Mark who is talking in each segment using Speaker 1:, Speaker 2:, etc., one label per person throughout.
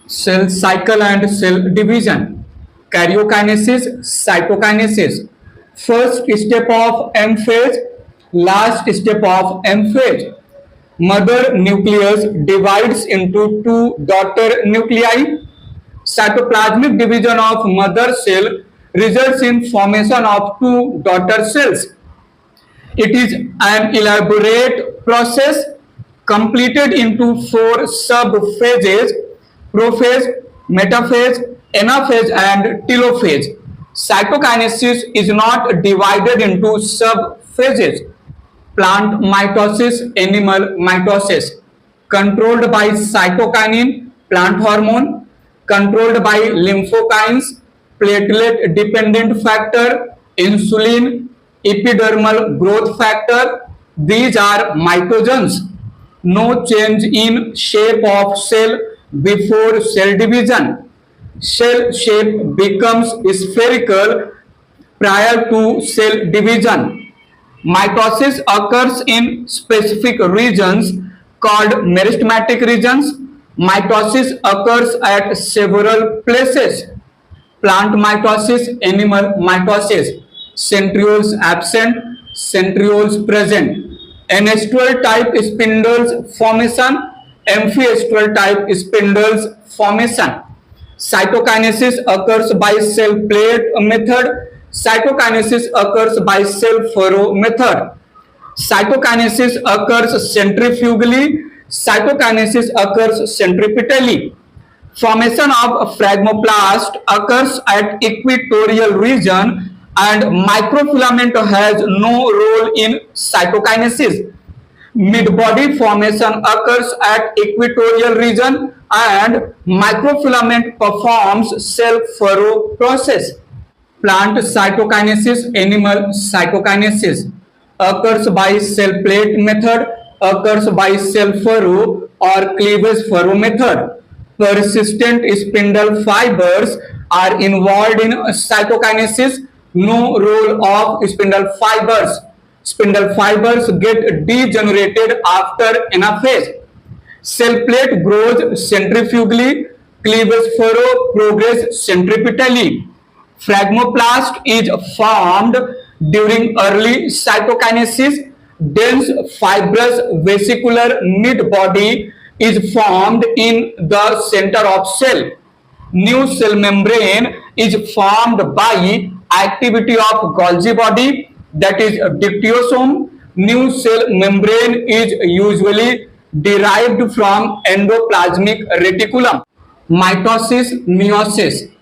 Speaker 1: cell cycle and cell division, karyokinesis, cytokinesis, first step of M phase, last step of M phase. Mother nucleus divides into two daughter nuclei. Cytoplasmic division of mother cell results in formation of two daughter cells. It is an elaborate process completed into four sub-phases: prophase, metaphase, anaphase, and telophase. Cytokinesis is not divided into sub-phases. Plant mitosis, animal mitosis, controlled by cytokinin, plant hormone, controlled by lymphokines, platelet dependent factor, insulin, epidermal growth factor. These are mitogens. No change in shape of cell before cell division. Cell shape becomes spherical prior to cell division. Mitosis occurs in specific regions called meristematic regions. Mitosis occurs at several places. Plant mitosis, animal mitosis. Centrioles absent, centrioles present. Anestual type spindles formation, amphiastual type spindles formation. Cytokinesis occurs by cell plate method. Cytokinesis occurs by cell furrow method. Cytokinesis occurs centrifugally. Cytokinesis occurs centripetally. Formation of phragmoplast occurs at equatorial region and microfilament has no role in cytokinesis. Mid-body formation occurs at equatorial region and microfilament performs cell furrow process. Plant cytokinesis, animal cytokinesis occurs by cell plate method, occurs by cell furrow or cleavage furrow method. Persistent spindle fibers are involved in cytokinesis. No role of spindle fibers. Spindle fibers get degenerated after anaphase. Cell plate grows centrifugally, cleavage furrow progress centripetally. Phragmoplast is formed during early cytokinesis. Dense fibrous vesicular mid-body is formed in the center of cell. New cell membrane is formed by activity of Golgi body, that is dictyosome. New cell membrane is usually derived from endoplasmic reticulum. Mitosis, meiosis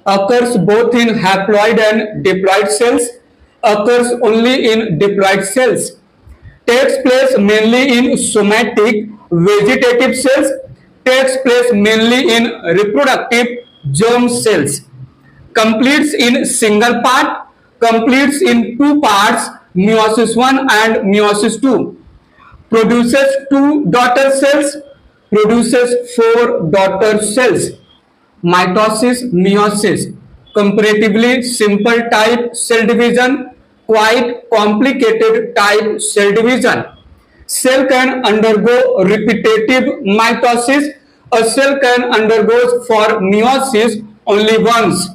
Speaker 1: occurs both in haploid and diploid cells, occurs only in diploid cells, takes place mainly in somatic vegetative cells, takes place mainly in reproductive germ cells, completes in single part, completes in two parts, meiosis 1 and meiosis 2, produces two daughter cells, produces four daughter cells. Mitosis, meiosis, comparatively simple type cell division, quite complicated type cell division. Cell can undergo repetitive mitosis. A cell can undergo for meiosis only once.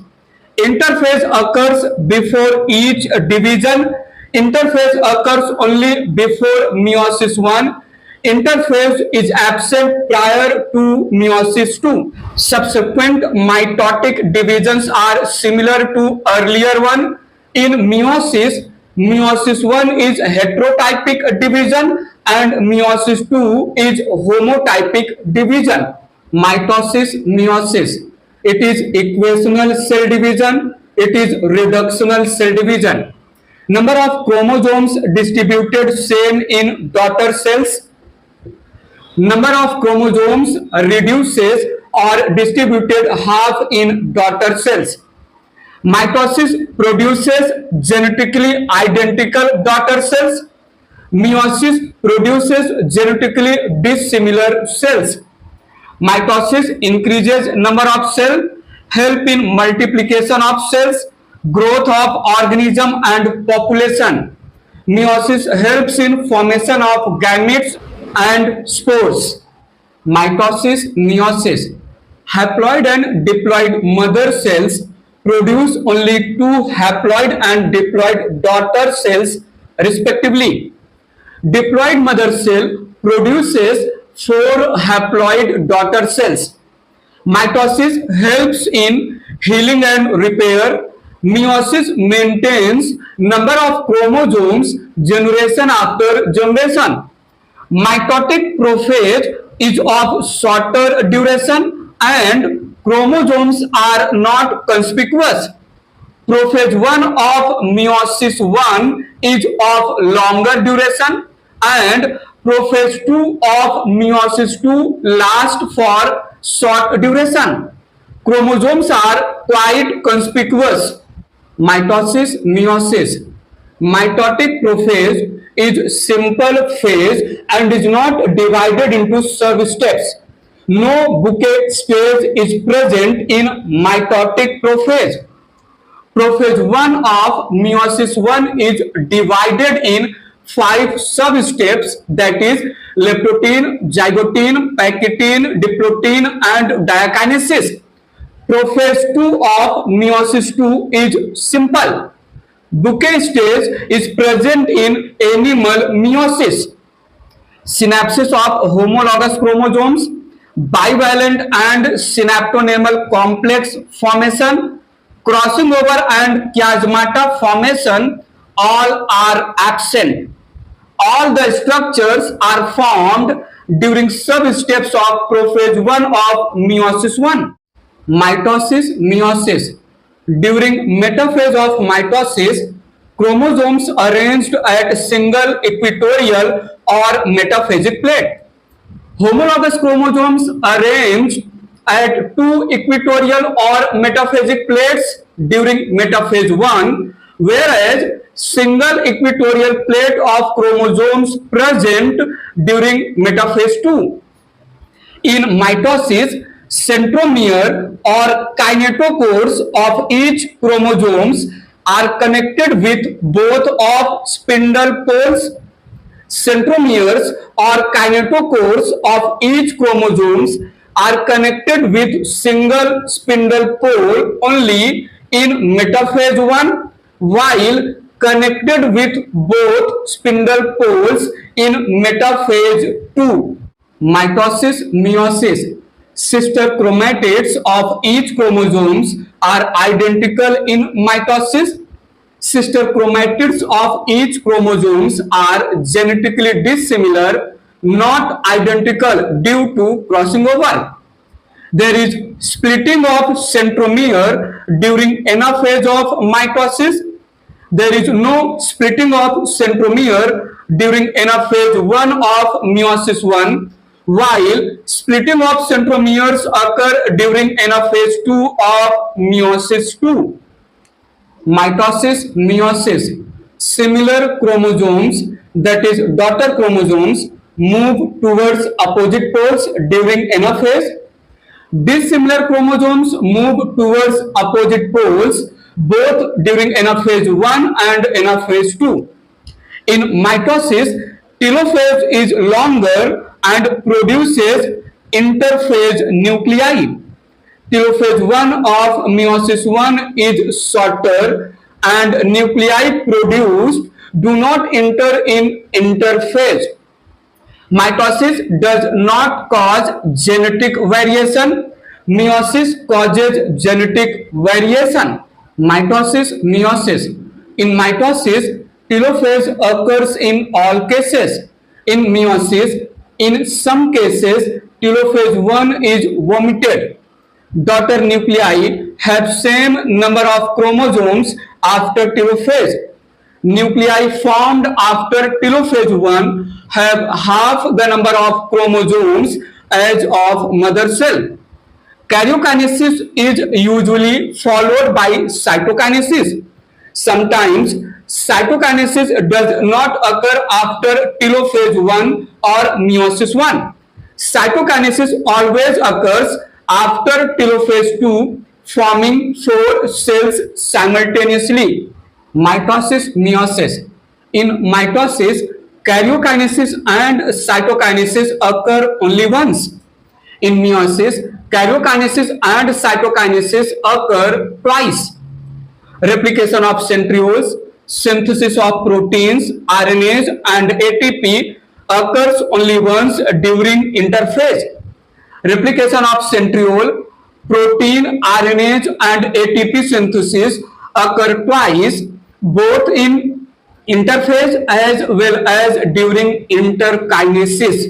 Speaker 1: Interphase occurs before each division. Interphase occurs only before meiosis 1. Interphase is absent prior to meiosis 2. Subsequent mitotic divisions are similar to earlier one. In meiosis, meiosis 1 is heterotypic division and meiosis 2 is homotypic division. Mitosis, meiosis. It is equational cell division. It is reductional cell division. Number of chromosomes distributed same in daughter cells. Number of chromosomes reduces or distributed half in daughter cells. Mitosis produces genetically identical daughter cells. Meiosis produces genetically dissimilar cells. Mitosis increases number of cells, help in multiplication of cells, growth of organism and population. Meiosis helps in formation of gametes and spores. Mitosis, meiosis. Haploid and diploid mother cells produce only two haploid and diploid daughter cells respectively. Diploid mother cell produces four haploid daughter cells. Mitosis helps in healing and repair. Meiosis maintains number of chromosomes generation after generation. Mitotic prophase is of shorter duration and chromosomes are not conspicuous. Prophase 1 of meiosis 1 is of longer duration and prophase 2 of meiosis 2 lasts for short duration. Chromosomes are quite conspicuous. Mitosis, meiosis. Mitotic prophase is simple phase and is not divided into sub-steps. No bouquet stage is present in mitotic prophase. Prophase 1 of meiosis 1 is divided in 5 sub-steps, that is leptotin, zygotine, pachytine, diplotin and diakinesis. Prophase 2 of meiosis 2 is simple. Bouquet stage is present in animal meiosis. Synapses of homologous chromosomes, bivalent and synaptonemal complex formation, crossing over and chiasmata formation all are absent. All the structures are formed during sub-steps of prophase 1 of meiosis 1. Mitosis, meiosis. During metaphase of mitosis, chromosomes arranged at single equatorial or metaphasic plate. Homologous chromosomes arranged at two equatorial or metaphasic plates during metaphase 1, whereas single equatorial plate of chromosomes present during metaphase 2. In mitosis, centromere or kinetochores of each chromosomes are connected with both of spindle poles. Centromeres or kinetochores of each chromosomes are connected with single spindle pole only in metaphase 1, while connected with both spindle poles in metaphase 2. Mitosis, meiosis. Sister chromatids of each chromosomes are identical in mitosis. Sister chromatids of each chromosomes are genetically dissimilar, not identical due to crossing over. There is splitting of centromere during anaphase of mitosis. There is no splitting of centromere during anaphase 1 of meiosis 1, while splitting of centromeres occur during anaphase 2 of meiosis 2. Mitosis, meiosis. Similar chromosomes, that is daughter chromosomes, move towards opposite poles during anaphase. Dissimilar chromosomes move towards opposite poles both during anaphase 1 and anaphase 2. In mitosis, telophase is longer and produces interphase nuclei. Telophase 1 of meiosis 1 is shorter and nuclei produced do not enter in interphase. Mitosis does not cause genetic variation. Meiosis causes genetic variation. Mitosis, meiosis. In mitosis, telophase occurs in all cases. In meiosis, in some cases, telophase 1 is omitted. Daughter nuclei have same number of chromosomes after telophase. Nuclei formed after telophase 1 have half the number of chromosomes as of mother cell. Karyokinesis is usually followed by cytokinesis. Sometimes cytokinesis does not occur after telophase 1 or meiosis 1. Cytokinesis always occurs after telophase 2, forming 4 cells simultaneously. Mitosis, meiosis. In mitosis, karyokinesis and cytokinesis occur only once. In meiosis, Karyokinesis and cytokinesis occur twice. Replication of centrioles, synthesis of proteins, RNAs, and ATP occurs only once during interphase. Replication of centriole, protein, RNAs, and ATP synthesis occur twice, both in interphase as well as during interkinesis.